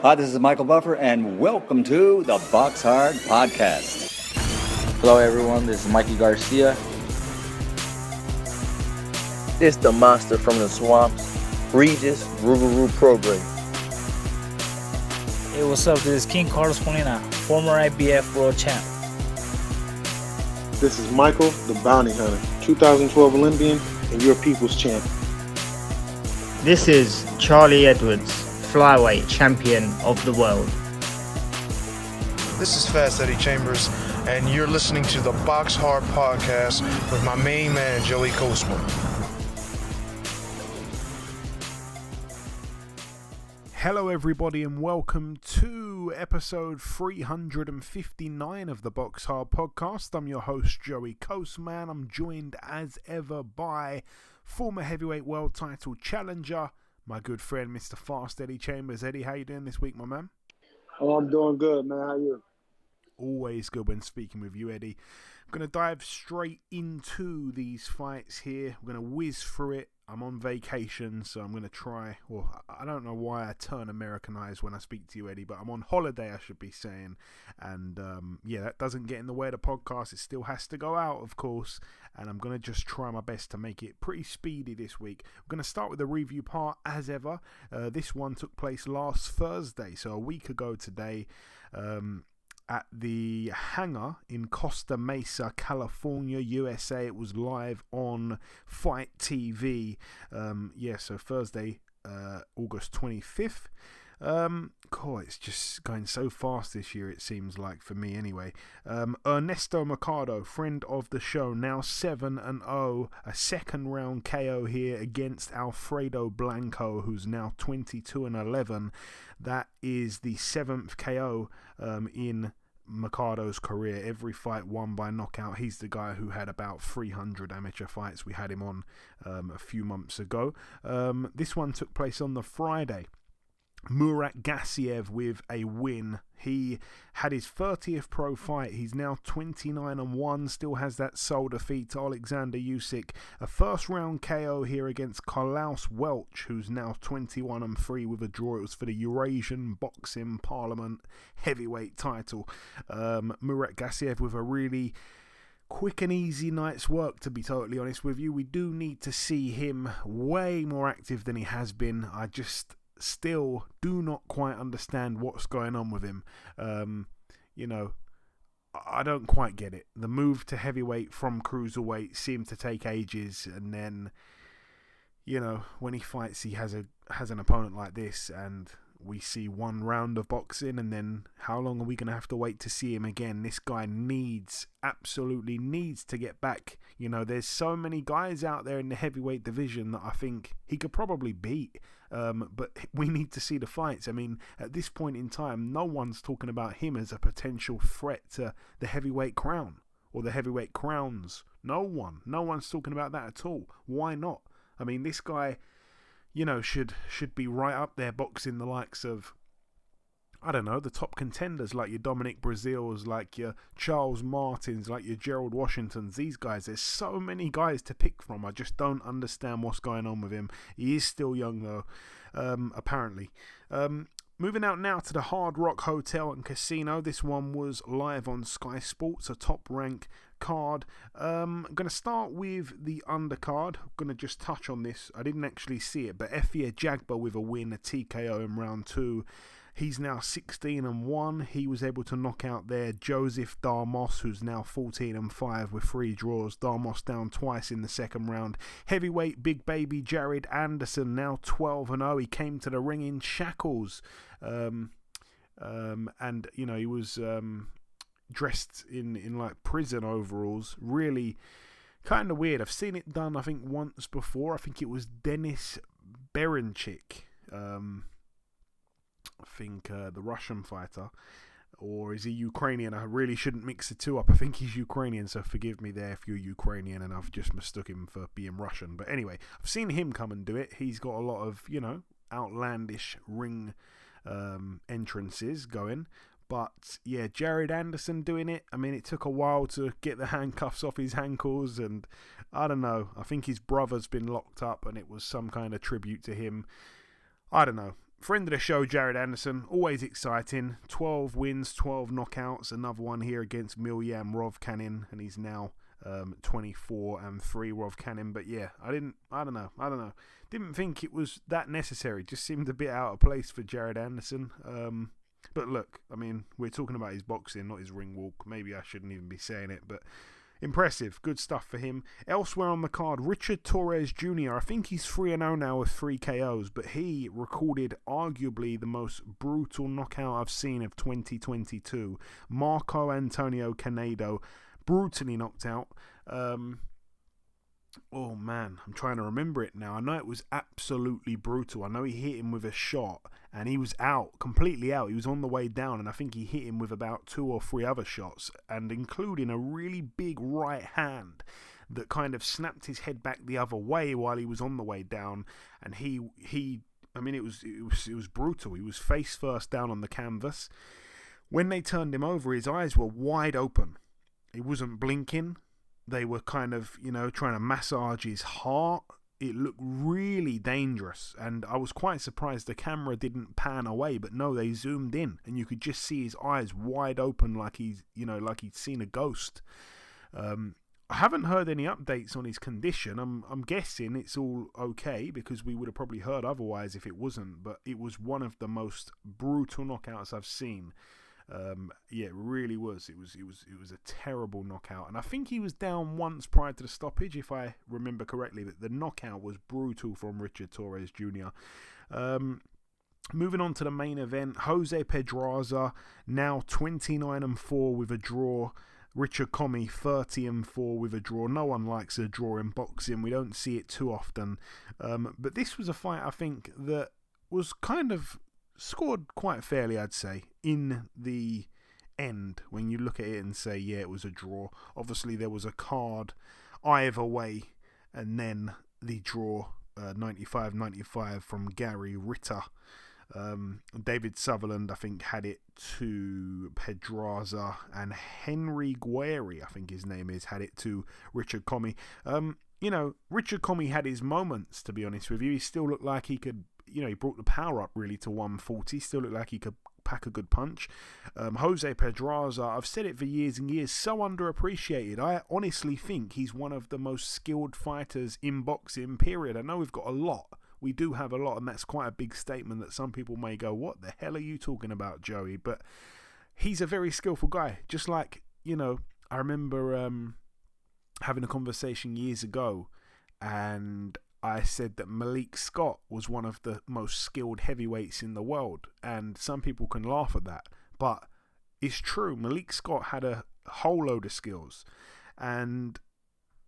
Hi, this is Michael Buffer, and welcome to the BoxHard Podcast. Hello, everyone. This is Mikey Garcia. This the monster from the swamps, Regis Rougarou Program. Hey, what's up? This is King Carlos Molina, former IBF world champ. This is Michael, the Bounty Hunter, 2012 Olympian and your people's champ. This is Charlie Edwards, flyweight champion of the world. This is Fast Eddie Chambers, and you're listening to the BoxHard Podcast with my main man, Joey Coastman. Hello everybody and welcome to episode 359 of the BoxHard Podcast. I'm your host Joey Coastman. I'm joined as ever by former heavyweight world title challenger, my good friend Mr. Fast Eddie Chambers. Eddie, how you doing this week, my man? Oh, I'm doing good, man. How you? Always good when speaking with you, Eddie. I'm going to dive straight into these fights here. We're going to whiz through it. I'm on vacation, so I'm going to try, well, I don't know why I turn Americanized when I speak to you, Eddie, but I'm on holiday, I should be saying, and yeah, that doesn't get in the way of the podcast. It still has to go out, of course, and I'm going to just try my best to make it pretty speedy this week. We're going to start with the review part, as ever. This one took place last Thursday, so a week ago today, at the hangar in Costa Mesa, California, USA. It was live on Fight TV. So Thursday, August 25th. It's just going so fast this year, it seems like, for me anyway. Ernesto Mercado, friend of the show, now 7-0, a second round KO here against Alfredo Blanco, who's now 22-11. That is the 7th KO in Mercado's career. Every fight won by knockout. He's the guy who had about 300 amateur fights. We had him on a few months ago. This one took place on the Friday. Murat Gassiev with a win. He had his 30th pro fight. He's now 29-1. Still has that sole defeat to Alexander Usyk. A first round KO here against Klaus Welch, who's now 21-3 with a draw. It was for the Eurasian Boxing Parliament heavyweight title. Murat Gassiev with a really quick and easy night's work, to be totally honest with you. We do need to see him way more active than he has been. I just still do not quite understand what's going on with him. I don't quite get it. The move to heavyweight from cruiserweight seemed to take ages, and then when he fights, he has an opponent like this, and we see one round of boxing, and then how long are we going to have to wait to see him again? This guy absolutely needs to get back. There's so many guys out there in the heavyweight division that I think he could probably beat, but we need to see the fights. I mean, at this point in time, no one's talking about him as a potential threat to the heavyweight crown or the heavyweight crowns. No one's talking about that at all. Why not? I mean, this guy should be right up there boxing the likes of, I don't know, the top contenders like your Dominic Brazils, like your Charles Martins, like your Gerald Washingtons. These guys, there's so many guys to pick from. I just don't understand what's going on with him. He is still young though, apparently. Moving out now to the Hard Rock Hotel and Casino. This one was live on Sky Sports, a top rank card. I'm going to start with the undercard. I'm going to just touch on this. I didn't actually see it, but Efia Jagba with a win, a TKO in round 2. He's now 16-1. He was able to knock out there Joseph Darmos, who's now 14-5 with 3 draws. Darmos down twice in the second round. Heavyweight big baby Jared Anderson, now 12-0. He came to the ring in shackles. And he was dressed in like prison overalls. Really kind of weird. I've seen it done, I think, once before. I think it was Denis Berenchik. I think the Russian fighter, or is he Ukrainian? I really shouldn't mix the two up. I think he's Ukrainian, so forgive me there if you're Ukrainian and I've just mistook him for being Russian. But anyway, I've seen him come and do it. He's got a lot of, outlandish ring entrances going. But yeah, Jared Anderson doing it. I mean, it took a while to get the handcuffs off his ankles, and I don't know. I think his brother's been locked up, and it was some kind of tribute to him. I don't know. friend of the show, Jared Anderson, always exciting. 12 wins, 12 knockouts. Another one here against Miljam Rovkanin, and he's now 24-3 Rovkanin. But yeah, I don't know. Didn't think it was that necessary. Just seemed a bit out of place for Jared Anderson. But look, I mean, we're talking about his boxing, not his ring walk. Maybe I shouldn't even be saying it, but impressive. Good stuff for him. Elsewhere on the card, Richard Torres Jr. I think he's 3-0 now with 3 KOs, but he recorded arguably the most brutal knockout I've seen of 2022. Marco Antonio Canedo, brutally knocked out. Oh man, I'm trying to remember it now. I know it was absolutely brutal. I know he hit him with a shot and he was out, completely out. He was on the way down, and I think he hit him with about 2 or 3 other shots, and including a really big right hand that kind of snapped his head back the other way while he was on the way down. And he I mean, it was brutal. He was face first down on the canvas. When they turned him over, his eyes were wide open. He wasn't blinking. They were kind of, trying to massage his heart. It looked really dangerous, and I was quite surprised the camera didn't pan away, but no, they zoomed in, and you could just see his eyes wide open like he'd seen a ghost. I haven't heard any updates on his condition. I'm guessing it's all okay, because we would have probably heard otherwise if it wasn't, but it was one of the most brutal knockouts I've seen. It really was. It was a terrible knockout, and I think he was down once prior to the stoppage, if I remember correctly. But the knockout was brutal from Richard Torres Jr. Moving on to the main event, Jose Pedraza now 29-4 with a draw. Richard Commey 30-4 with a draw. No one likes a draw in boxing. We don't see it too often. But this was a fight, I think, that was kind of scored quite fairly, I'd say, in the end, when you look at it and say, yeah, it was a draw. Obviously, there was a card either way, and then the draw, 95-95 from Gary Ritter. David Sutherland, I think, had it to Pedraza, and Henry Guerri, I think his name is, had it to Richard Commey. Richard Commey had his moments, to be honest with you. He still looked like he could, he brought the power up really to 140. Still looked like he could pack a good punch. Jose Pedraza, I've said it for years and years, so underappreciated. I honestly think he's one of the most skilled fighters in boxing, period. I know we've got a lot. We do have a lot, and that's quite a big statement that some people may go, what the hell are you talking about, Joey? But he's a very skillful guy. Just like, I remember having a conversation years ago, and I said that Malik Scott was one of the most skilled heavyweights in the world, and some people can laugh at that, but it's true. Malik Scott had a whole load of skills, and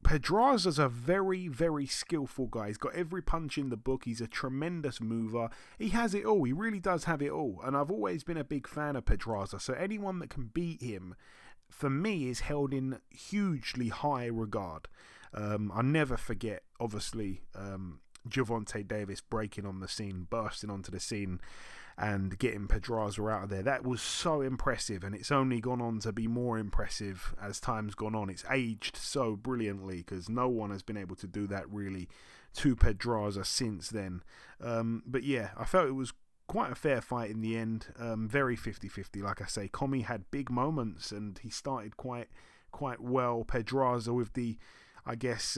Pedraza's a very, very skillful guy. He's got every punch in the book. He's a tremendous mover. He has it all. He really does have it all, and I've always been a big fan of Pedraza, so anyone that can beat him, for me, is held in hugely high regard. I'll never forget, obviously, Gervonta Davis breaking on the scene, bursting onto the scene and getting Pedraza out of there. That was so impressive, and it's only gone on to be more impressive as time's gone on. It's aged so brilliantly, because no one has been able to do that really to Pedraza since then. But yeah, I felt it was quite a fair fight in the end. Very 50-50, like I say. Commey had big moments, and he started quite well. Pedraza, with the, I guess,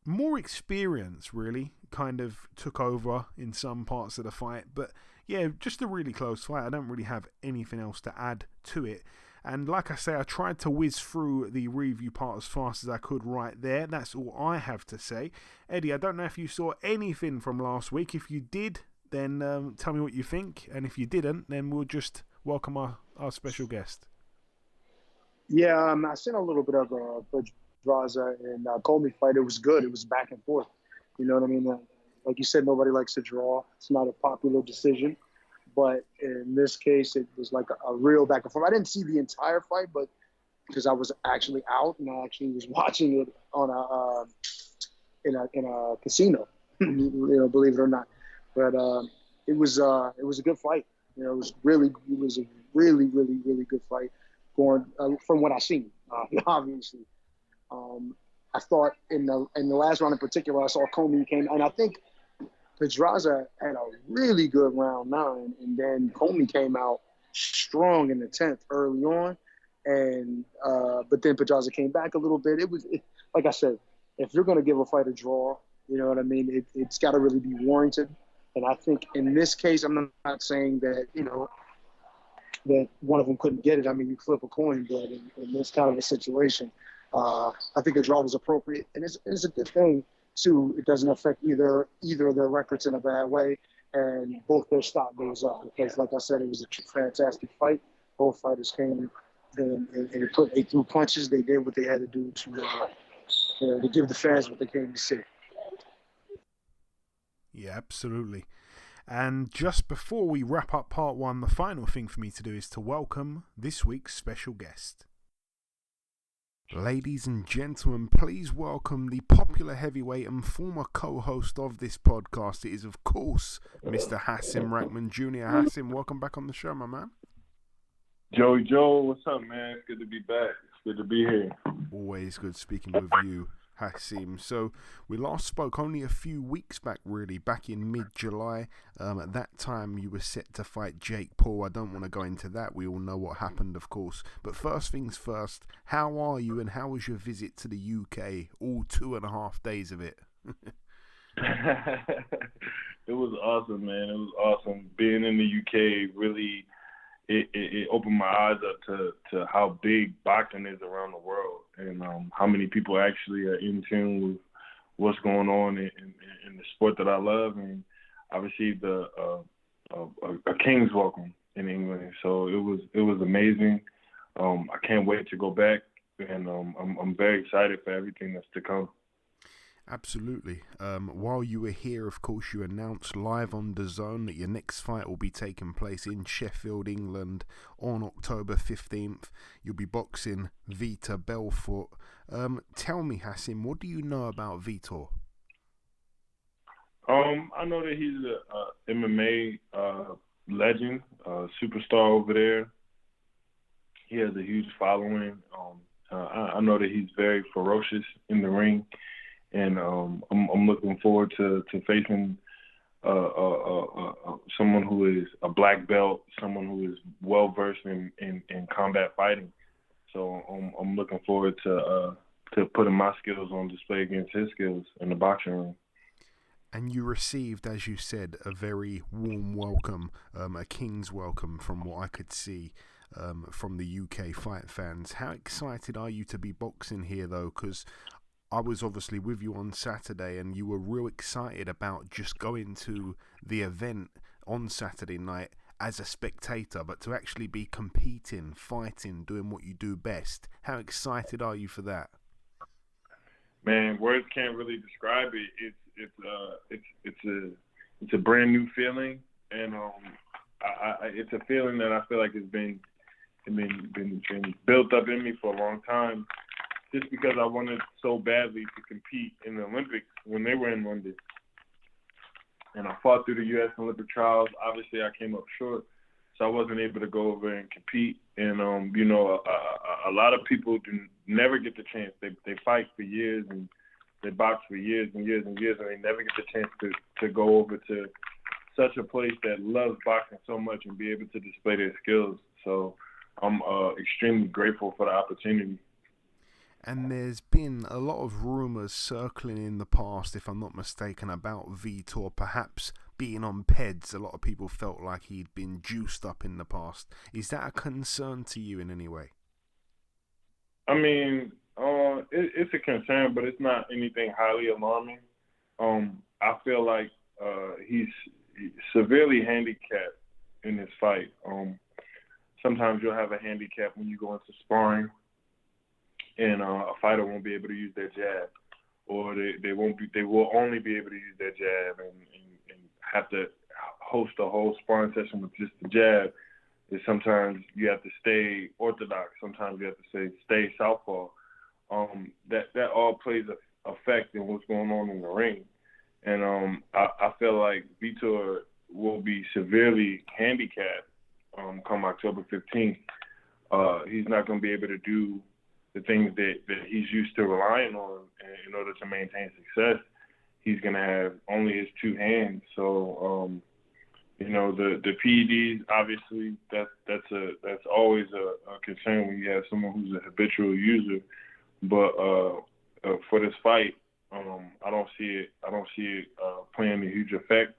more experience, really, kind of took over in some parts of the fight. But yeah, just a really close fight. I don't really have anything else to add to it. And like I say, I tried to whiz through the review part as fast as I could right there. That's all I have to say. Eddie, I don't know if you saw anything from last week. If you did, then tell me what you think. And if you didn't, then we'll just welcome our special guest. Yeah, I seen a little bit of Pedraza and Commey fight. It was good. It was back and forth. You know what I mean? Like you said, nobody likes a draw. It's not a popular decision. But in this case, it was like a real back and forth. I didn't see the entire fight, but because I was actually out and I actually was watching it on in a casino, believe it or not. But it was a good fight. It was a really, really, really good fight going from what I seen. Obviously, I thought in the last round in particular, I saw Commey came, and I think Pedraza had a really good round 9, and then Comey came out strong in the 10th early on, and but then Pedraza came back a little bit. Like I said, if you're going to give a fight a draw, you know what I mean, it's got to really be warranted. And I think in this case, I'm not saying that, that one of them couldn't get it. I mean, you flip a coin, but in this kind of a situation, I think a draw was appropriate. And it's a good thing, too. It doesn't affect either of their records in a bad way, and both their stock goes up. Because, like I said, it was a fantastic fight. Both fighters came and they threw punches. They did what they had to do to give the fans what they came to see. Yeah, absolutely. And just before we wrap up part 1, the final thing for me to do is to welcome this week's special guest. Ladies and gentlemen, please welcome the popular heavyweight and former co-host of this podcast. It is, of course, Mr. Hasim Rahman Jr. Hasim, welcome back on the show, my man. Joey Joe, what's up, man? It's good to be back. It's good to be here. Always good speaking with you, Hasim. So we last spoke only a few weeks back, really, back in mid-July. At that time, you were set to fight Jake Paul. I don't want to go into that. We all know what happened, of course. But first things first, how are you and how was your visit to the UK? All 2.5 days of it. It was awesome, man. It was awesome. Being in the UK really... It opened my eyes up to how big boxing is around the world, and how many people actually are in tune with what's going on in the sport that I love. And I received a king's welcome in England, so it was amazing. I can't wait to go back, and I'm very excited for everything that's to come. Absolutely. While you were here, of course, you announced live on DAZN that your next fight will be taking place in Sheffield, England on October 15th. You'll be boxing Vitor Belfort. Tell me, Hasim, what do you know about Vitor? I know that he's a MMA legend, superstar over there. He has a huge following. I know that he's very ferocious in the ring. And I'm looking forward to facing someone who is a black belt, someone who is well versed in combat fighting. So I'm looking forward to putting my skills on display against his skills in the boxing ring. And you received, as you said, a very warm welcome, a king's welcome from what I could see from the UK fight fans. How excited are you to be boxing here, though? Because I was obviously with you on Saturday and you were real excited about just going to the event on Saturday night as a spectator, but to actually be competing, fighting, doing what you do best. How excited are you for that? Man, words can't really describe it. It's a brand new feeling, and it's a feeling that I feel like has been built up in me for a long time. Just because I wanted so badly to compete in the Olympics when they were in London. And I fought through the U.S. Olympic trials. Obviously, I came up short, so I wasn't able to go over and compete. And, a lot of people never get the chance. They fight for years and they box for years and years and years, and they never get the chance to go over to such a place that loves boxing so much and be able to display their skills. So I'm extremely grateful for the opportunity. And there's been a lot of rumours circling in the past, if I'm not mistaken, about Vitor perhaps being on PEDs. A lot of people felt like he'd been juiced up in the past. Is that a concern to you in any way? I mean, it's a concern, but it's not anything highly alarming. I feel like he's severely handicapped in this fight. Sometimes you'll have a handicap when you go into sparring, and a fighter won't be able to use their jab, or they will only be able to use their jab and have to host a whole sparring session with just the jab. And sometimes you have to stay orthodox. Sometimes you have to stay southpaw. That all plays an effect in what's going on in the ring. And I feel like Vitor will be severely handicapped come October 15th. He's not going to be able to do the things that he's used to relying on in order to maintain success. he's gonna have only his two hands. So the PEDs, obviously that's always a concern when you have someone who's a habitual user. But for this fight, I don't see it playing a huge effect.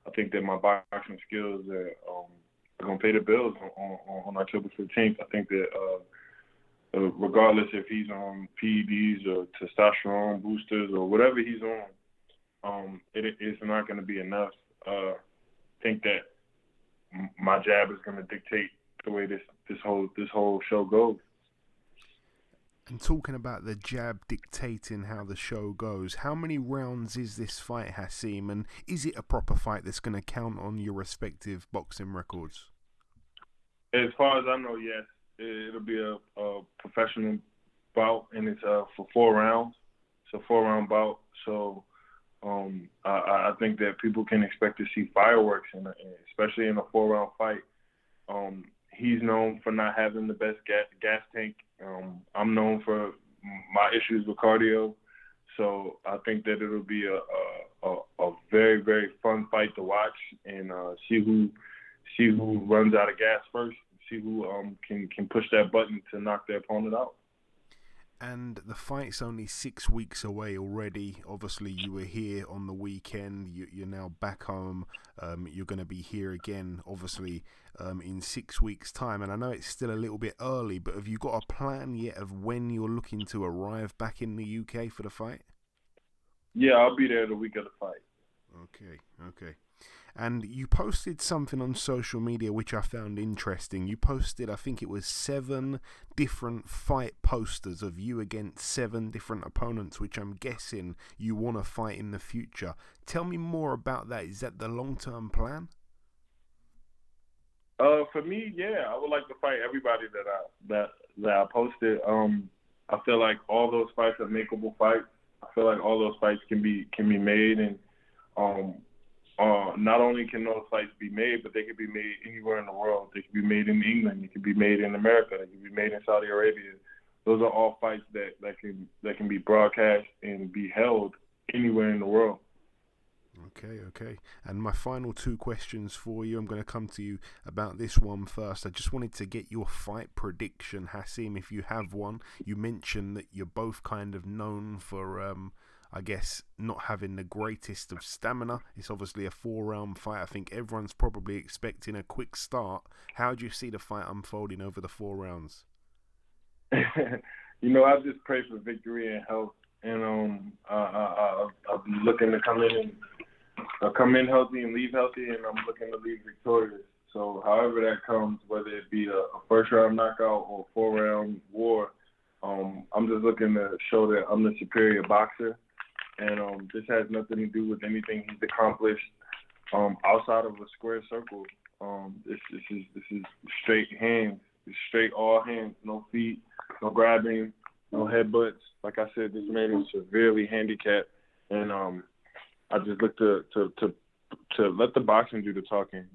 I think that my boxing skills are gonna pay the bills on October 15th. I think that regardless if he's on PEDs or testosterone boosters or whatever he's on, it's not going to be enough. I think that my jab is going to dictate the way this whole show goes. And talking about the jab dictating how the show goes, how many rounds is this fight, Hasim? And is it a proper fight that's going to count on your respective boxing records? As far as I know, yes. It'll be a professional bout, and it's for 4 rounds. It's a 4-round bout. So I think that people can expect to see fireworks, especially in a 4-round fight. He's known for not having the best gas tank. I'm known for my issues with cardio. So I think that it'll be a very, very fun fight to watch and see who runs out of gas first. See who can push that button to knock their opponent out. And the fight's only 6 weeks away already. Obviously, you were here on the weekend. You're now back home. You're going to be here again, obviously, in 6 weeks' time. And I know it's still a little bit early, but have you got a plan yet of when you're looking to arrive back in the UK for the fight? Yeah, I'll be there the week of the fight. Okay. And you posted something on social media which I found interesting. You posted, I think it was 7 different fight posters of you against 7 different opponents, which I'm guessing you want to fight in the future. Tell me more about that. Is that the long-term plan? For me, yeah, I would like to fight everybody that I posted. I feel like all those fights are makeable fights. I feel like all those fights can be made, and not only can those fights be made, but they can be made anywhere in the world. They can be made in England. They can be made in America. They can be made in Saudi Arabia. Those are all fights that can be broadcast and be held anywhere in the world. Okay. And my final 2 questions for you. I'm going to come to you about this one first. I just wanted to get your fight prediction, Hasim, if you have one. You mentioned that you're both kind of known for, I guess, not having the greatest of stamina. It's obviously a 4-round fight. I think everyone's probably expecting a quick start. How do you see the fight unfolding over the 4 rounds? I just pray for victory and health. And I'll be looking to come in healthy and leave healthy, and I'm looking to leave victorious. So however that comes, whether it be a first-round knockout or a 4-round war, I'm just looking to show that I'm the superior boxer. And this has nothing to do with anything he's accomplished outside of a square circle. This is straight hands, straight all hands, no feet, no grabbing, no headbutts. Like I said, this man is severely handicapped, and I just look to let the boxing do the talking.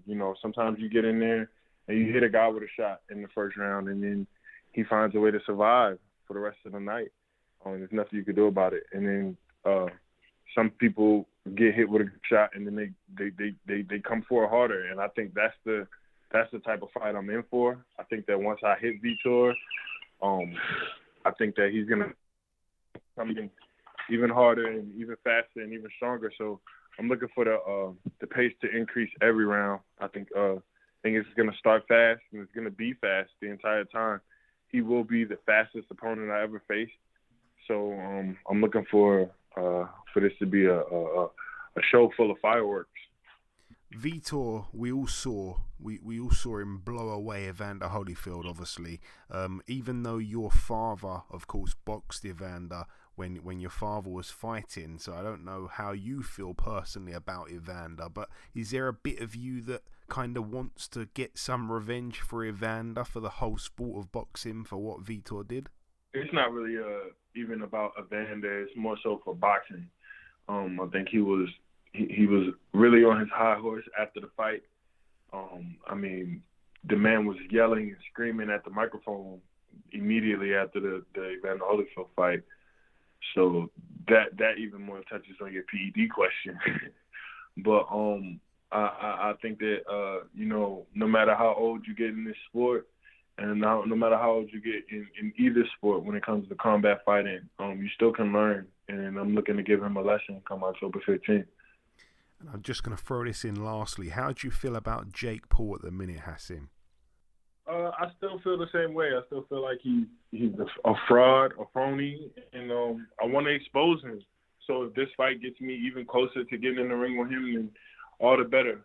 Sometimes you get in there and you hit a guy with a shot in the first round, and then he finds a way to survive for the rest of the night. There's nothing you can do about it. And then some people get hit with a shot, and then they come for it harder. And I think that's the type of fight I'm in for. I think that once I hit Vitor, I think that he's gonna come in even harder and even faster and even stronger. So I'm looking for the pace to increase every round. I think it's gonna start fast and it's gonna be fast the entire time. He will be the fastest opponent I ever faced. So I'm looking for this to be a show full of fireworks. Vitor, we all saw him blow away Evander Holyfield, obviously. Even though your father, of course, boxed Evander when your father was fighting, so I don't know how you feel personally about Evander, but is there a bit of you that kind of wants to get some revenge for Evander, for the whole sport of boxing, for what Vitor did? It's not really even about Evander. It's more so for boxing. I think he was really on his high horse after the fight. The man was yelling and screaming at the microphone immediately after the Evander Holyfield fight. So that even more touches on your PED question. But I think that no matter how old you get in this sport, and no matter how old you get in either sport, when it comes to combat fighting, you still can learn. And I'm looking to give him a lesson come October 15th. And I'm just going to throw this in lastly. How do you feel about Jake Paul at the minute, Hasim? I still feel the same way. I still feel like he's a fraud, a phony, and I want to expose him. So if this fight gets me even closer to getting in the ring with him, then all the better.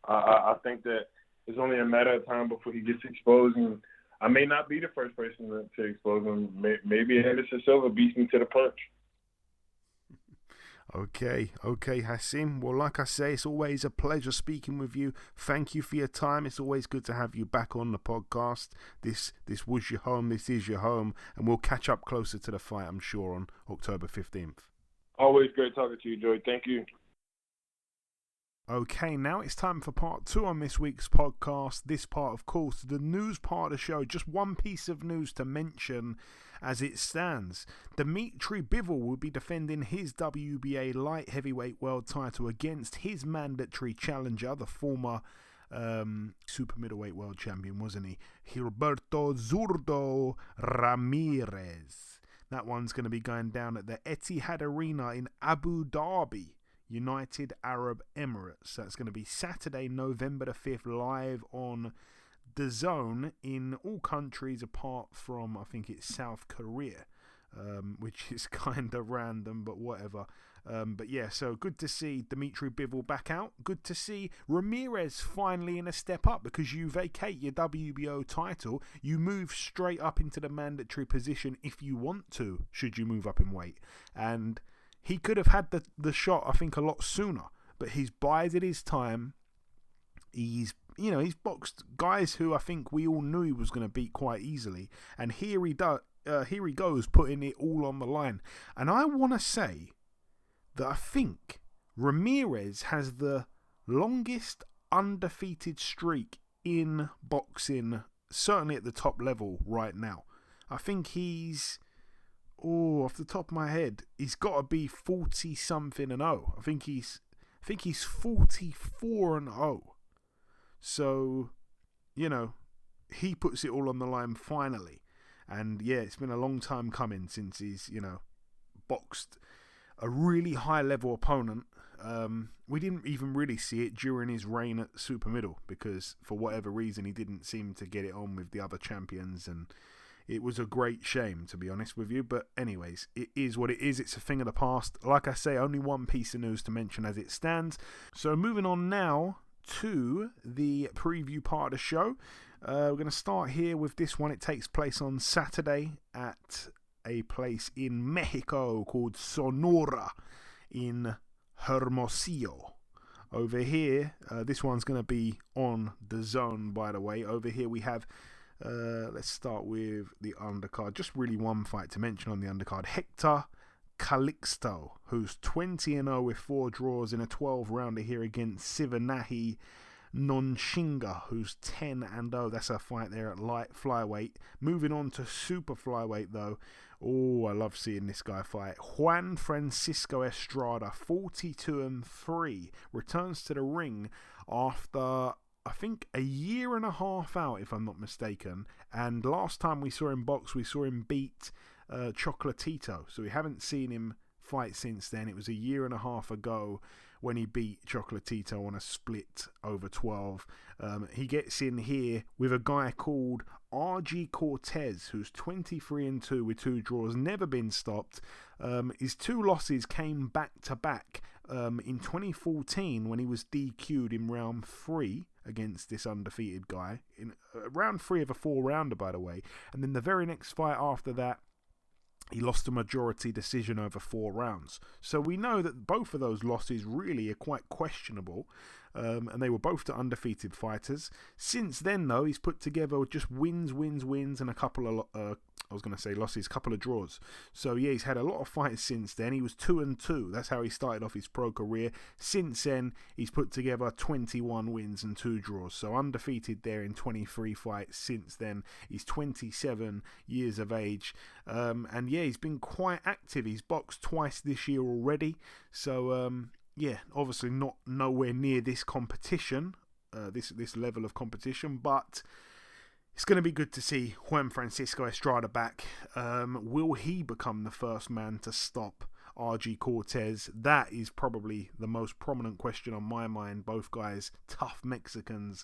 I think that it's only a matter of time before he gets exposed, and I may not be the first person to expose him. Maybe Anderson Silva beats me to the punch. Okay, Hasim. Well, like I say, it's always a pleasure speaking with you. Thank you for your time. It's always good to have you back on the podcast. This was your home. This is your home. And we'll catch up closer to the fight, I'm sure, on October 15th. Always great talking to you, Joey. Thank you. Okay, now it's time for part 2 on this week's podcast. This part, of course, the news part of the show. Just one piece of news to mention as it stands. Dimitri Bivol will be defending his WBA light heavyweight world title against his mandatory challenger, the former super middleweight world champion, wasn't he? Gilberto Zurdo Ramirez. That one's going to be going down at the Etihad Arena in Abu Dhabi, United Arab Emirates. That's going to be Saturday, November the 5th, live on DAZN in all countries apart from, I think it's South Korea, which is kind of random, but whatever. But yeah, so good to see Dimitri Bivol back out. Good to see Ramirez finally in a step up, because you vacate your WBO title, you move straight up into the mandatory position if you want to, should you move up in weight. And he could have had the shot, I think, a lot sooner, but he's bided his time. He's boxed guys who I think we all knew he was going to beat quite easily, and here he goes, putting it all on the line. And I want to say that I think Ramirez has the longest undefeated streak in boxing, certainly at the top level right now. I think he's, off the top of my head, he's got to be 40-something and 0. I think he's 44 and 0. So, he puts it all on the line finally. And yeah, it's been a long time coming since he's, boxed a really high level opponent. We didn't even really see it during his reign at super middle, because for whatever reason he didn't seem to get it on with the other champions, and it was a great shame, to be honest with you. But anyways, it is what it is. It's a thing of the past. Like I say, only one piece of news to mention as it stands. So moving on now to the preview part of the show. We're going to start here with this one. It takes place on Saturday at a place in Mexico called Sonora in Hermosillo. Over here, this one's going to be on DAZN, by the way. Over here we have, let's start with the undercard. Just really one fight to mention on the undercard. Hector Calixto, who's 20-0 with 4 draws in a 12-rounder here against Sivanahi Nonshinga, who's 10-0. That's a fight there at light flyweight. Moving on to super flyweight, though. Oh, I love seeing this guy fight. Juan Francisco Estrada, 42-3, returns to the ring after, I think, a year and a half out, if I'm not mistaken. And last time we saw him box, we saw him beat Chocolatito. So we haven't seen him fight since then. It was a year and a half ago when he beat Chocolatito on a split over 12. He gets in here with a guy called RG Cortez, who's 23-2 with 2 draws, never been stopped. His 2 losses came back to back in 2014 when he was DQ'd in round 3 against this undefeated guy, in round 3 of a 4-rounder, by the way. And then the very next fight after that, he lost a majority decision over 4 rounds. So we know that both of those losses really are quite questionable, and they were both to undefeated fighters. Since then, though, he's put together just wins, and a couple of I was going to say losses, couple of draws. So yeah, he's had a lot of fights since then. He was 2-2. That's how he started off his pro career. Since then, he's put together 21 wins and 2 draws. So undefeated there in 23 fights since then. He's 27 years of age. And yeah, he's been quite active. He's boxed twice this year already. So yeah, obviously not nowhere near this competition, this level of competition, but it's going to be good to see Juan Francisco Estrada back. Will he become the first man to stop RG Cortez? That is probably the most prominent question on my mind. Both guys, tough Mexicans.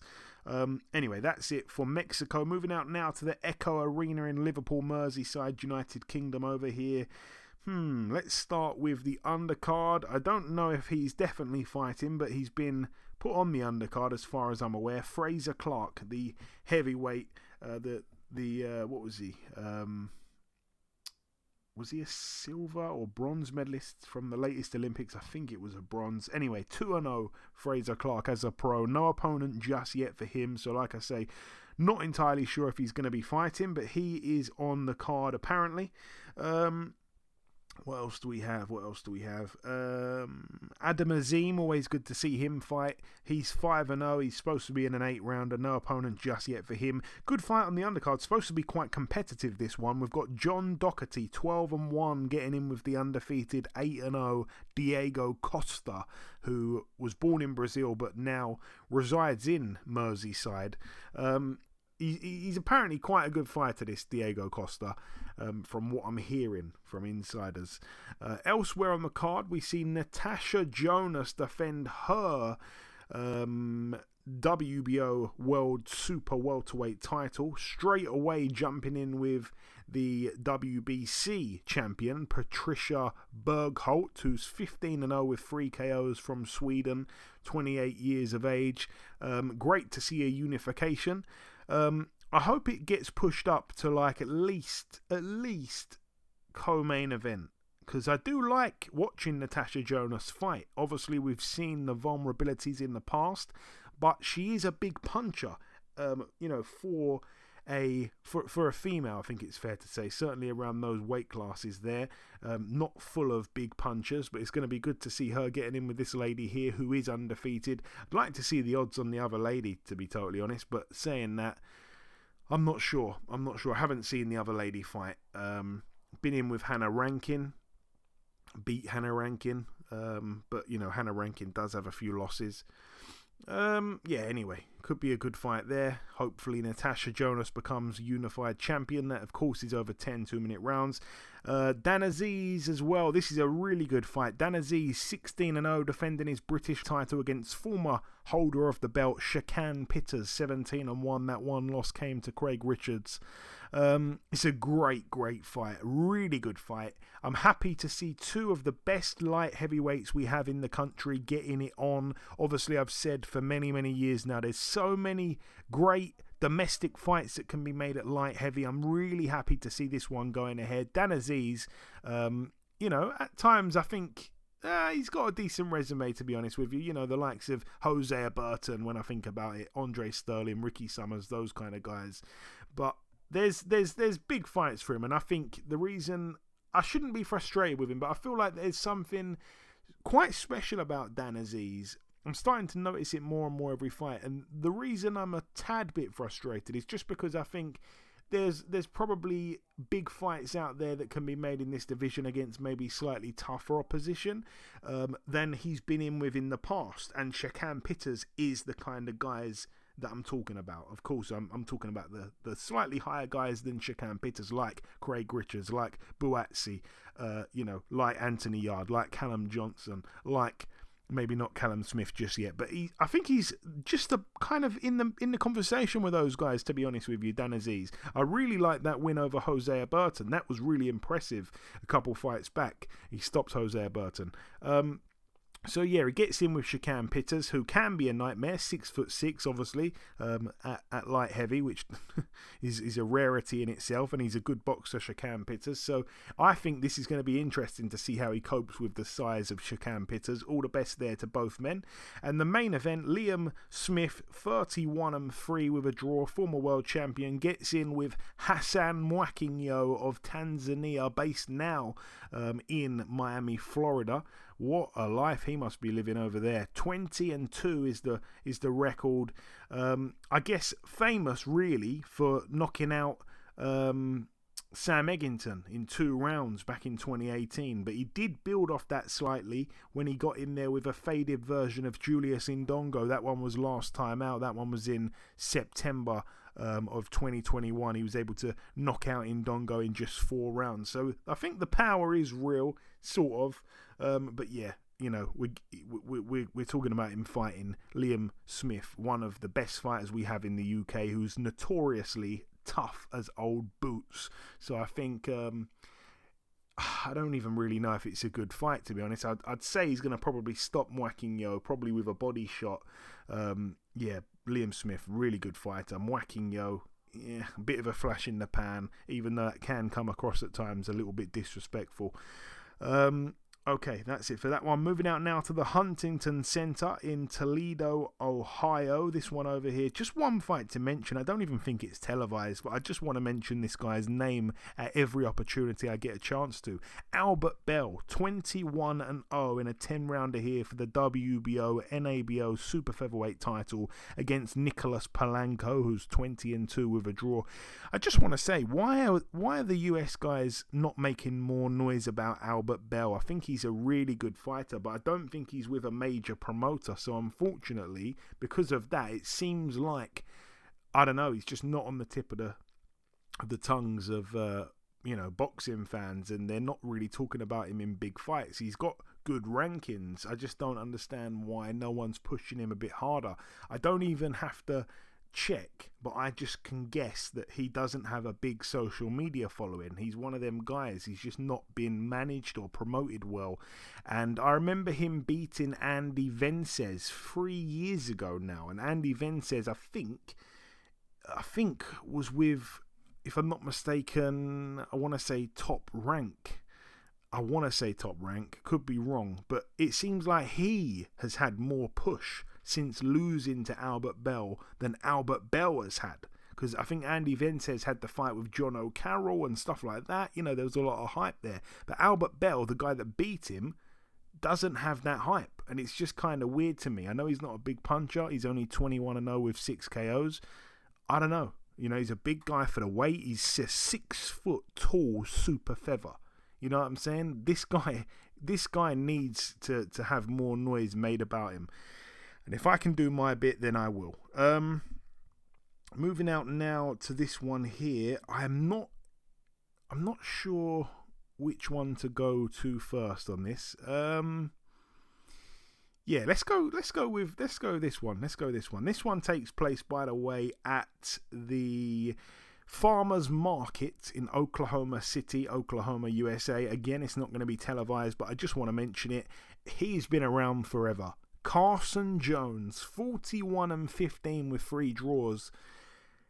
Anyway, that's it for Mexico. Moving out now to the Echo Arena in Liverpool, Merseyside, United Kingdom over here. Let's start with the undercard. I don't know if he's definitely fighting, but he's been put on the undercard as far as I'm aware. Fraser Clark, the heavyweight, what was he? Was he a silver or bronze medalist from the latest Olympics? I think it was a bronze. Anyway, 2-0 Fraser Clark as a pro. No opponent just yet for him. So like I say, not entirely sure if he's going to be fighting, but he is on the card apparently. What else do we have? Adam Azim, always good to see him fight. He's 5-0. He's supposed to be in an 8-rounder. No opponent just yet for him. Good fight on the undercard. Supposed to be quite competitive, this one. We've got John Doherty, 12-1, getting in with the undefeated 8-0 Diego Costa, who was born in Brazil but now resides in Merseyside. He's apparently quite a good fighter, this Diego Costa, from what I'm hearing from insiders. Elsewhere on the card, we see Natasha Jonas defend her WBO World Super Welterweight title, straight away jumping in with the WBC champion, Patricia Bergholt, who's 15-0 with 3 KOs from Sweden, 28 years of age. Great to see a unification. I hope it gets pushed up to like at least co-main event, because I do like watching Natasha Jonas fight. Obviously, we've seen the vulnerabilities in the past, but she is a big puncher. For a female, I think it's fair to say, certainly around those weight classes there, not full of big punchers, but it's going to be good to see her getting in with this lady here who is undefeated. I'd like to see the odds on the other lady, to be totally honest, but saying that, I'm not sure. I haven't seen the other lady fight. Been in with Hannah Rankin, beat Hannah Rankin, but Hannah Rankin does have a few losses. Anyway, could be a good fight there. Hopefully Natasha Jonas becomes unified champion. That of course is over 10 2-minute rounds. Dan Aziz as well. This is a really good fight. Dan Aziz 16-0, defending his British title against former holder of the belt Shakan Pitters, 17-1. That one loss came to Craig Richards. It's a great fight, really good fight. I'm happy to see 2 of the best light heavyweights we have in the country getting it on. Obviously, I've said for many years now, there's so many great domestic fights that can be made at light heavy. I'm really happy to see this one going ahead. Dan Aziz, at times I think he's got a decent resume, to be honest with you. The likes of Hosea Burton, when I think about it, Andre Sterling, Ricky Summers, those kind of guys. But there's big fights for him, and I think the reason I shouldn't be frustrated with him, but I feel like there's something quite special about Dan Aziz. I'm starting to notice it more and more every fight, and the reason I'm a tad bit frustrated is just because I think there's probably big fights out there that can be made in this division against maybe slightly tougher opposition than he's been in with in the past, and Shakan Pitters is the kind of guys that I'm talking about. Of course, I'm talking about the slightly higher guys than Shakan Pitters, like Craig Richards, like Buatsi, like Anthony Yard, like Callum Johnson, like maybe not Callum Smith just yet, but I think he's just a kind of in the conversation with those guys, to be honest with you. Dan Aziz, I really like that win over Hosea Burton. That was really impressive a couple fights back. He stopped Hosea Burton. So yeah, he gets in with Shakan Pitters, who can be a nightmare, 6'6", obviously, at light heavy, which is a rarity in itself, and he's a good boxer, Shakan Pitters. So I think this is going to be interesting to see how he copes with the size of Shakan Pitters. All the best there to both men. And the main event, Liam Smith, 31-3 with a draw, former world champion, gets in with Hassan Mwakinyo of Tanzania, based now in Miami, Florida. What a life he must be living over there. 20-2 is the record. I guess famous really for knocking out Sam Eggington in 2 rounds back in 2018. But he did build off that slightly when he got in there with a faded version of Julius Indongo. That one was last time out. That one was in September of 2021. He was able to knock out Indongo in just 4 rounds. So I think the power is real, sort of. But yeah, you know, we're talking about him fighting Liam Smith, one of the best fighters we have in the UK, who's notoriously tough as old boots. So I think I don't even really know if it's a good fight, to be honest. I'd say he's going to probably stop Mwakinyo, probably with a body shot. Yeah, Liam Smith, really good fighter. Mwakinyo, yeah, a bit of a flash in the pan, even though it can come across at times a little bit disrespectful. Okay, that's it for that one. Moving out now to the Huntington Center in Toledo, Ohio. This one over here, just one fight to mention. I don't even think it's televised, but I just want to mention this guy's name at every opportunity I get a chance to. Albert Bell, 21-0 in a 10-rounder here for the WBO NABO Super Featherweight title against Nicholas Palanco, who's 20-2 with a draw. I just want to say, why are the US guys not making more noise about Albert Bell? I think he's a really good fighter, but I don't think he's with a major promoter. So unfortunately, because of that, it seems like, I don't know, he's just not on the tip of the tongues of boxing fans, and they're not really talking about him in big fights. He's got good rankings. I just don't understand why no one's pushing him a bit harder. I don't even have to check, but I just can guess that he doesn't have a big social media following. He's one of them guys. He's just not been managed or promoted well. And I remember him beating Andy Vences 3 years ago now. And Andy Vences, I think was with, if I'm not mistaken, I want to say Top Rank. Could be wrong, but it seems like he has had more push since losing to Albert Bell than Albert Bell has had. Because I think Andy Vences had the fight with John O'Carroll and stuff like that. You know, there was a lot of hype there. But Albert Bell, the guy that beat him, doesn't have that hype. And it's just kind of weird to me. I know he's not a big puncher. He's only 21-0 with 6 KOs. I don't know. You know, he's a big guy for the weight. He's a 6 foot tall super feather. You know what I'm saying? This guy needs to have more noise made about him. And if I can do my bit, then I will. Moving out now to this one here. I'm not sure which one to go to first on this. Yeah, let's go this one. This one takes place, by the way, at the Farmers Market in Oklahoma City, Oklahoma, USA. Again, it's not going to be televised, but I just want to mention it. He's been around forever. Carson Jones, 41-15 with 3 draws.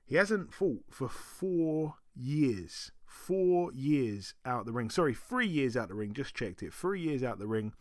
He hasn't fought for 4 years. 4 years out the ring. Sorry, 3 years out the ring. Just checked it. 3 years out the ring.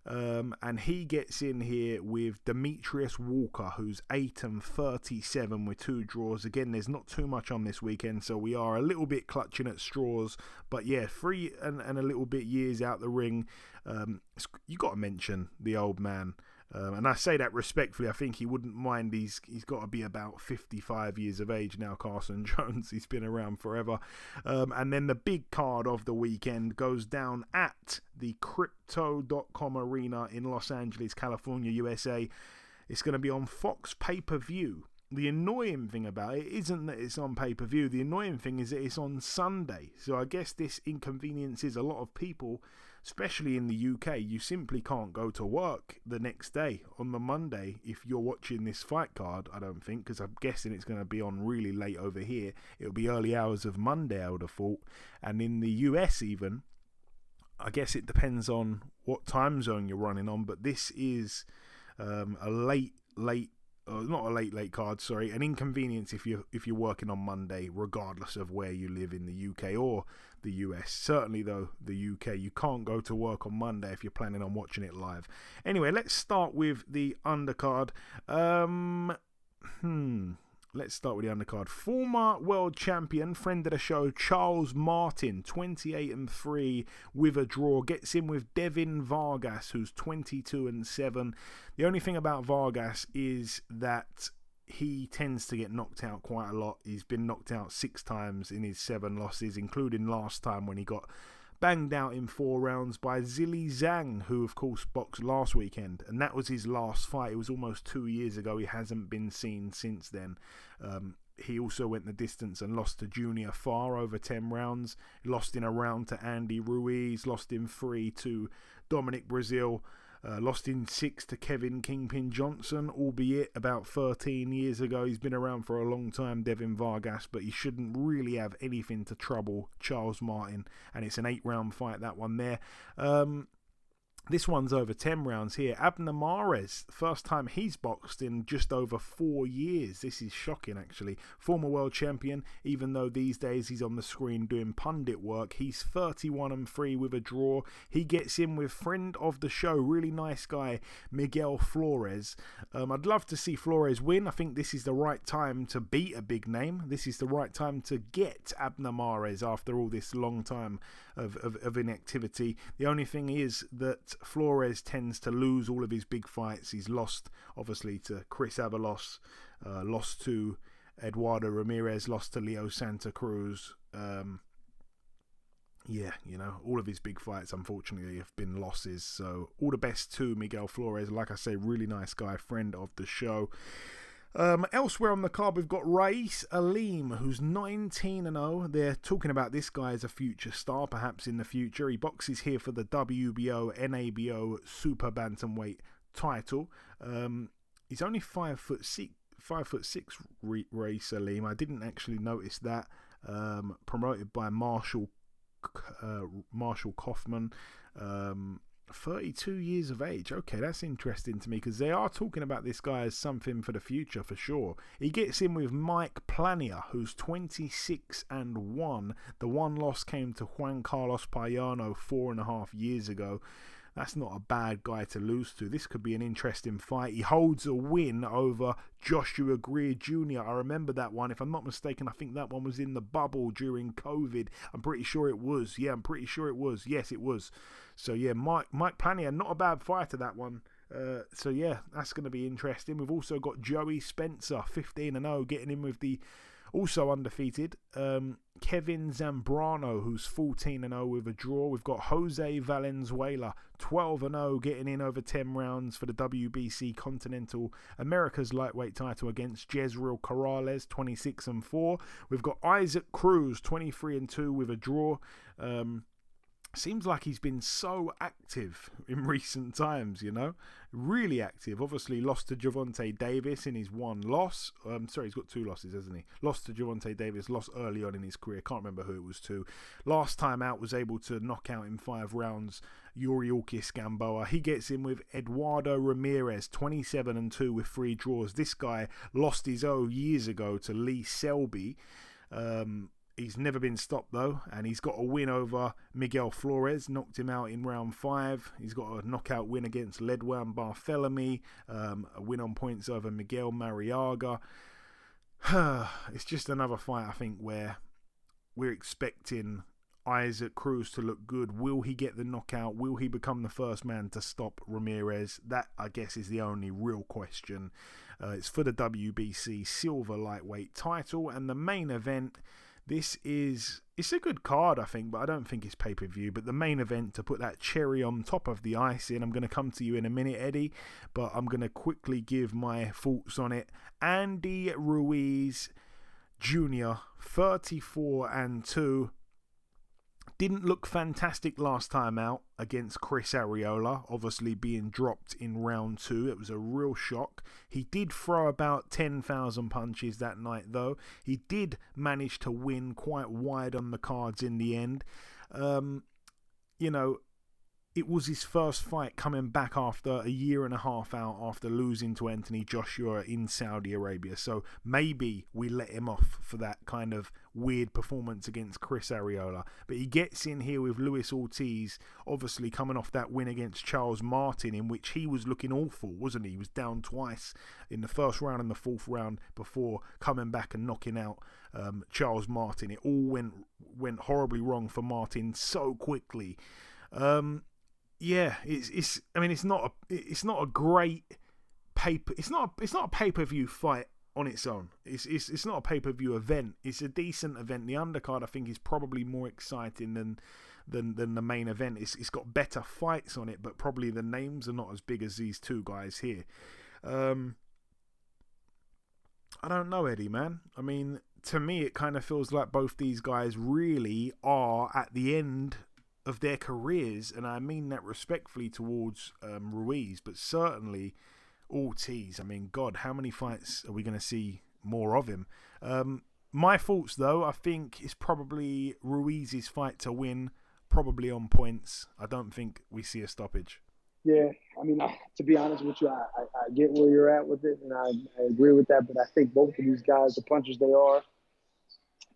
And he gets in here with Demetrius Walker, who's 8-37 with 2 draws. Again, there's not too much on this weekend, so we are a little bit clutching at straws. But yeah, 3 and a little bit years out the ring. You got to mention the old man. And I say that respectfully. I think he wouldn't mind. He's got to be about 55 years of age now, Carson Jones. He's been around forever. And then the big card of the weekend goes down at the Crypto.com Arena in Los Angeles, California, USA. It's going to be on Fox pay-per-view. The annoying thing about it isn't that it's on pay-per-view. The annoying thing is that it's on Sunday. So I guess this inconveniences a lot of people, especially in the UK. You simply can't go to work the next day on the Monday if you're watching this fight card, I don't think, because I'm guessing it's going to be on really late over here. It'll be early hours of Monday, I would have thought. And in the US even, I guess it depends on what time zone you're running on, but this is a late not a late card, sorry, an inconvenience if you're working on Monday, regardless of where you live in the UK or the US. Certainly though, the UK, you can't go to work on Monday if you're planning on watching it live. Anyway, let's start with the undercard. Let's start with the undercard. Former world champion, friend of the show, Charles Martin, 28-3 with a draw, gets in with Devin Vargas, who's 22-7. The only thing about Vargas is that he tends to get knocked out quite a lot. He's been knocked out 6 times in his 7 losses, including last time when he got banged out in 4 rounds by Zhilei Zhang, who of course boxed last weekend, and that was his last fight. It was almost 2 years ago. He hasn't been seen since then. He also went the distance and lost to Junior Farr over 10 rounds, lost in a round to Andy Ruiz, lost in 3 to Dominic Brazil, lost in 6 to Kevin Kingpin Johnson, albeit about 13 years ago. He's been around for a long time, Devin Vargas, but he shouldn't really have anything to trouble Charles Martin, and it's an 8-round fight, that one there. This one's over 10 rounds here. Abner Mares, first time he's boxed in just over 4 years. This is shocking, actually. Former world champion, even though these days he's on the screen doing pundit work. He's 31-3 with a draw. He gets in with friend of the show, really nice guy, Miguel Flores. I'd love to see Flores win. I think this is the right time to beat a big name. This is the right time to get Abner Mares after all this long time of inactivity. The only thing is that Flores tends to lose all of his big fights. He's lost, obviously, to Chris Avalos, lost to Eduardo Ramirez, lost to Leo Santa Cruz. All of his big fights, unfortunately, have been losses. So all the best to Miguel Flores. Like I say, really nice guy, friend of the show. Elsewhere on the card, we've got Rais Aleem, who's 19-0. They're talking about this guy as a future star, perhaps in the future. He boxes here for the WBO, NABO Super Bantamweight title. He's only 5'6", Rais Aleem. I didn't actually notice that. Promoted by Marshall Kaufman. 32 years of age. Okay, that's interesting to me, because they are talking about this guy as something for the future for sure. He gets in with Mike Plania, who's 26-1. The one loss came to Juan Carlos Payano 4.5 years ago. That's not a bad guy to lose to. This could be an interesting fight. He holds a win over Joshua Greer Jr. I remember that one. If I'm not mistaken, I think that one was in the bubble during COVID. I'm pretty sure it was. Yeah, I'm pretty sure it was. Yes, it was. So yeah, Mike Plania, not a bad fighter, that one. So yeah, that's going to be interesting. We've also got Joey Spencer, 15-0, getting in with the also undefeated Kevin Zambrano, who's 14-0 with a draw. We've got Jose Valenzuela, 12-0, getting in over 10 rounds for the WBC Continental America's lightweight title against Jezreel Corrales, 26-4. We've got Isaac Cruz, 23-2 with a draw. Seems like he's been so active in recent times, really active. Obviously lost to Gervonta Davis in his one loss. He's got 2 losses, hasn't he? Lost to Gervonta Davis, lost early on in his career. Can't remember who it was to. Last time out was able to knock out in 5 rounds Yuriorkis Gamboa. He gets in with Eduardo Ramirez, 27-2 with 3 draws. This guy lost his own years ago to Lee Selby. He's never been stopped though, and he's got a win over Miguel Flores, knocked him out in round 5. He's got a knockout win against Ledwan Barthelemy, a win on points over Miguel Mariaga. It's just another fight, I think, where we're expecting Isaac Cruz to look good. Will he get the knockout? Will he become the first man to stop Ramirez? That, I guess, is the only real question. It's for the WBC Silver Lightweight title, and the main event. It's a good card, I think, but I don't think it's pay-per-view. But the main event, to put that cherry on top of the icing, I'm going to come to you in a minute, Eddie, but I'm going to quickly give my thoughts on it. Andy Ruiz Jr., 34-2. Didn't look fantastic last time out against Chris Arreola, obviously being dropped in round 2. It was a real shock. He did throw about 10,000 punches that night, though. He did manage to win quite wide on the cards in the end. it was his first fight coming back after a year and a half out after losing to Anthony Joshua in Saudi Arabia. So maybe we let him off for that kind of weird performance against Chris Arreola. But he gets in here with Luis Ortiz, obviously coming off that win against Charles Martin, in which he was looking awful, wasn't he? He was down twice in the first round and the fourth round before coming back and knocking out Charles Martin. It all went horribly wrong for Martin so quickly. Yeah, it's. I mean, it's not a great paper. It's not a pay-per-view fight on its own. It's not a pay-per-view event. It's a decent event. The undercard, I think, is probably more exciting than the main event. It's got better fights on it, but probably the names are not as big as these two guys here. I don't know, Eddie, man. I mean, to me, it kind of feels like both these guys really are at the end of their careers, and I mean that respectfully towards Ruiz, but certainly Ortiz. I mean, God, how many fights are we going to see more of him? My thoughts, though, I think it's probably Ruiz's fight to win, probably on points. I don't think we see a stoppage. Yeah, I mean, to be honest with you, I get where you're at with it, and I agree with that, but I think both of these guys, the punchers they are,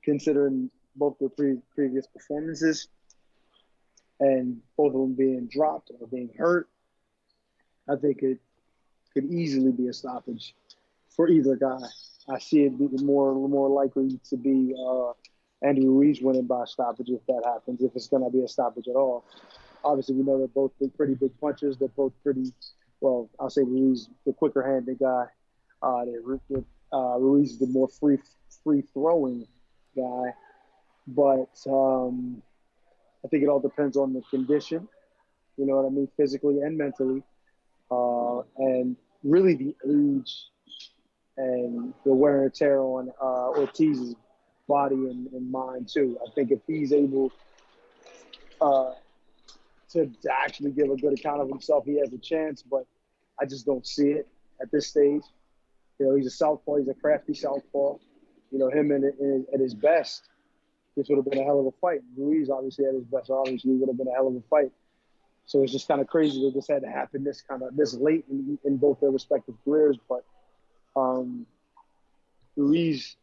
considering both their previous performances, and both of them being dropped or being hurt, I think it could easily be a stoppage for either guy. I see it be more likely to be Andy Ruiz winning by stoppage if that happens, if it's going to be a stoppage at all. Obviously, we know they're both pretty big punchers. They're both pretty, well, I'll say Ruiz, the quicker-handed guy. Ruiz is the more free-throwing guy. But I think it all depends on the condition, you know what I mean, physically and mentally, and really the age and the wear and tear on Ortiz's body and mind too. I think if he's able to actually give a good account of himself, he has a chance, but I just don't see it at this stage. You know, he's a southpaw, he's a crafty southpaw. You know, him at his best, this would have been a hell of a fight. Ruiz, obviously, at his best, obviously, would have been a hell of a fight. So it's just kind of crazy that this had to happen this late in both their respective careers. But Ruiz,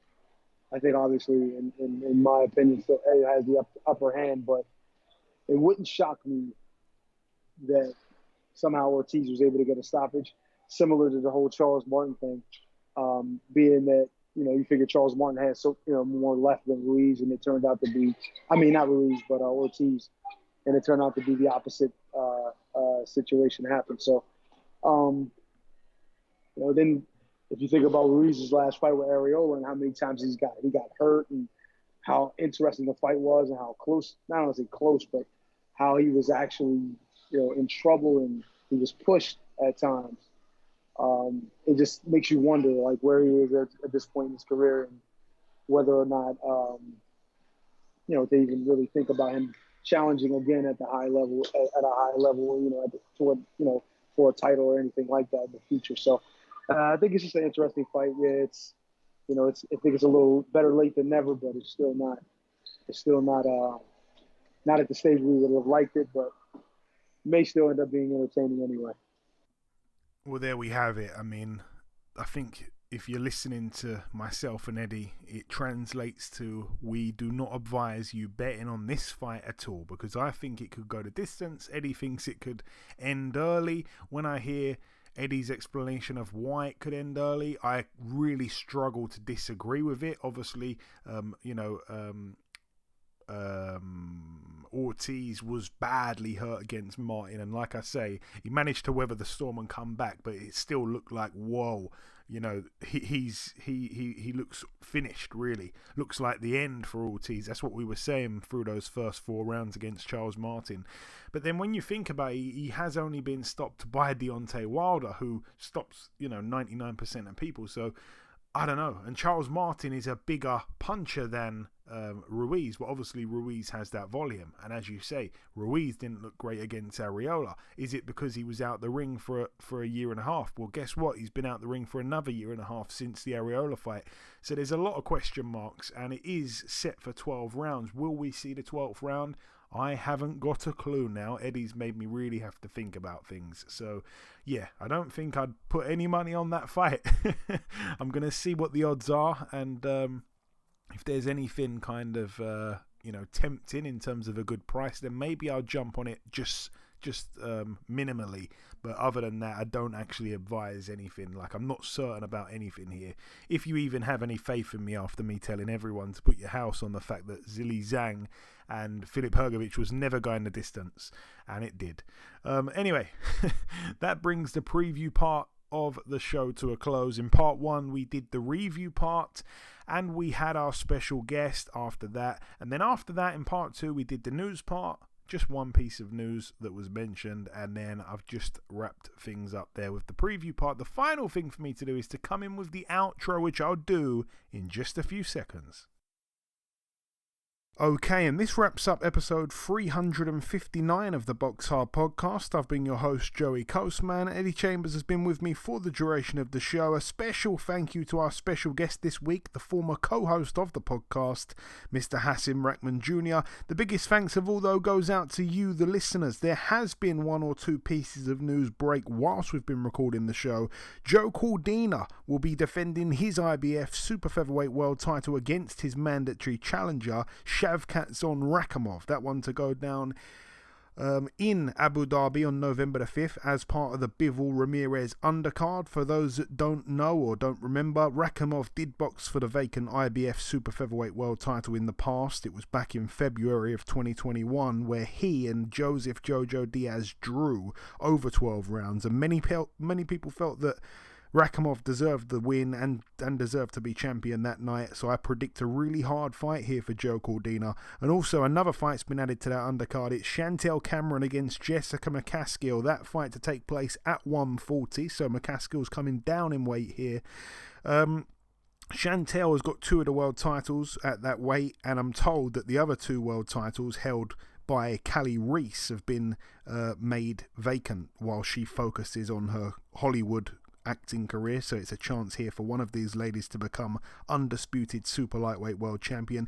I think, obviously, in my opinion, still has the upper hand. But it wouldn't shock me that somehow Ortiz was able to get a stoppage, similar to the whole Charles Martin thing, being that, you know, you figure Charles Martin has more left than Ruiz, and it turned out to be, I mean, not Ruiz, but Ortiz, and it turned out to be the opposite situation happened. So, then if you think about Ruiz's last fight with Arreola and how many times he got hurt and how interesting the fight was and how close, not only close, but how he was actually, in trouble and he was pushed at times. It just makes you wonder, like, where he is at this point in his career and whether or not, they even really think about him challenging again at a high level, for a title or anything like that in the future. So I think it's just an interesting fight. Yeah, I think it's a little better late than never, but it's still not at the stage we would have liked it, but may still end up being entertaining anyway. Well, there we have it. I mean, I think if you're listening to myself and Eddie, it translates to we do not advise you betting on this fight at all, because I think it could go the distance. Eddie thinks it could end early. When I hear Eddie's explanation of why it could end early, I really struggle to disagree with it. Obviously, Ortiz was badly hurt against Martin, and like I say, he managed to weather the storm and come back, but it still looked like, whoa, he looks finished. Really looks like the end for Ortiz. That's what we were saying through those first 4 rounds against Charles Martin. But then when you think about it, he has only been stopped by Deontay Wilder, who stops 99% of people. So I don't know. And Charles Martin is a bigger puncher than Ruiz, but obviously Ruiz has that volume. And as you say, Ruiz didn't look great against Arreola. Is it because he was out the ring for a year and a half? Well, guess what? He's been out the ring for another year and a half since the Arreola fight. So there's a lot of question marks, and it is set for 12 rounds. Will we see the 12th round? I haven't got a clue now. Eddie's made me really have to think about things. So, yeah, I don't think I'd put any money on that fight. I'm going to see what the odds are, and if there's anything kind of, tempting in terms of a good price, then maybe I'll jump on it just minimally. But other than that, I don't actually advise anything. Like, I'm not certain about anything here. If you even have any faith in me after me telling everyone to put your house on the fact that Zhilei Zhang and Filip Hrgović was never going the distance, and it did. Anyway, that brings the preview part of the show to a close. In part 1 we did the review part, and we had our special guest after that, and then after that in part 2 we did the news part. Just one piece of news that was mentioned, and then I've just wrapped things up there with the preview part. The final thing for me to do is to come in with the outro, which I'll do in just a few seconds. Okay, and this wraps up episode 359 of the BoxHard Podcast. I've been your host, Joey Coastman. Eddie Chambers has been with me for the duration of the show. A special thank you to our special guest this week, the former co-host of the podcast, Mr. Hasim Rahman Jr. The biggest thanks of all, though, goes out to you, the listeners. There has been one or two pieces of news break whilst we've been recording the show. Joe Cordina will be defending his IBF Super Featherweight World title against his mandatory challenger, Shavkat Rakhimov. That one to go down in Abu Dhabi on November the 5th as part of the Bivol Ramirez undercard. For those that don't know or don't remember, Rakhimov did box for the vacant IBF Super Featherweight World title in the past. It was back in February of 2021 where he and Joseph Jojo Diaz drew over 12 rounds, and many people felt that Rakhimov deserved the win and deserved to be champion that night, so I predict a really hard fight here for Joe Cordina. And also another fight's been added to that undercard. It's Chantel Cameron against Jessica McCaskill. That fight to take place at 140, so McCaskill's coming down in weight here. Chantel has got 2 of the world titles at that weight, and I'm told that the other 2 world titles held by Callie Reese have been made vacant while she focuses on her Hollywood acting career, so it's a chance here for one of these ladies to become undisputed super lightweight world champion.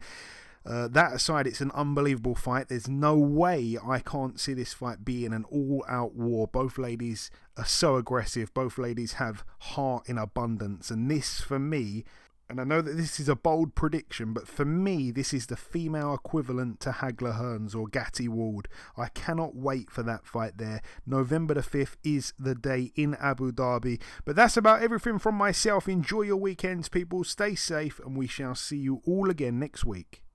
That aside, it's an unbelievable fight. There's no way I can't see this fight being an all-out war. Both ladies are so aggressive. Both ladies have heart in abundance, and this, for me, and I know that this is a bold prediction, but for me, this is the female equivalent to Hagler Hearns or Gatti Ward. I cannot wait for that fight there. November the 5th is the day in Abu Dhabi. But that's about everything from myself. Enjoy your weekends, people. Stay safe, and we shall see you all again next week.